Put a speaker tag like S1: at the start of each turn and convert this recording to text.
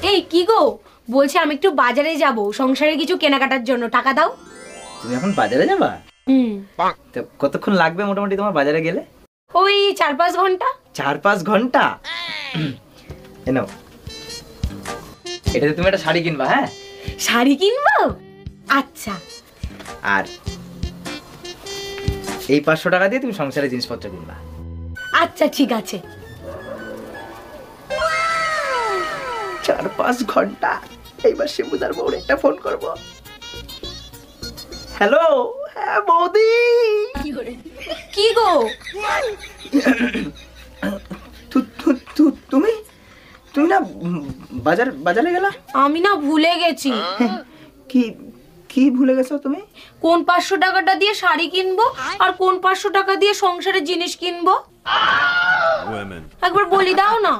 S1: এই কি গো, বলছি আমি একটু বাজারে যাব সংসারে কিছু কেনাকাটার জন্য, টাকা দাও।
S2: তুমি এখন বাজারে যাবা?
S1: হুম।
S2: তো কতক্ষণ লাগবে মোটামুটি তোমার বাজারে গেলে?
S1: ওই 4-5 ঘন্টা।
S2: 4-5 ঘন্টা? এনো, এটাতে তুমি একটা শাড়ি কিনবা। হ্যাঁ,
S1: শাড়ি কিনবো? আচ্ছা।
S2: আর এই 500 টাকা দিয়ে তুমি সংসারের জিনিসপত্র কিনবা।
S1: আচ্ছা ঠিক আছে।
S2: 4-5 ঘন্টা। এইবার শিবুদার বউরে একটা ফোন করব। হ্যালো, হ্যাঁ বৌদি।
S1: কি গো?
S2: তুমি তুমি না বাজারে গেলা?
S1: আমি না ভুলে গেছি।
S2: কি কি ভুলে গেছো তুমি?
S1: কোন 500 টাকাটা দিয়ে শাড়ি কিনবো আর কোন 500 টাকা দিয়ে সংসারের জিনিস কিনবো একবার বলি দাও না।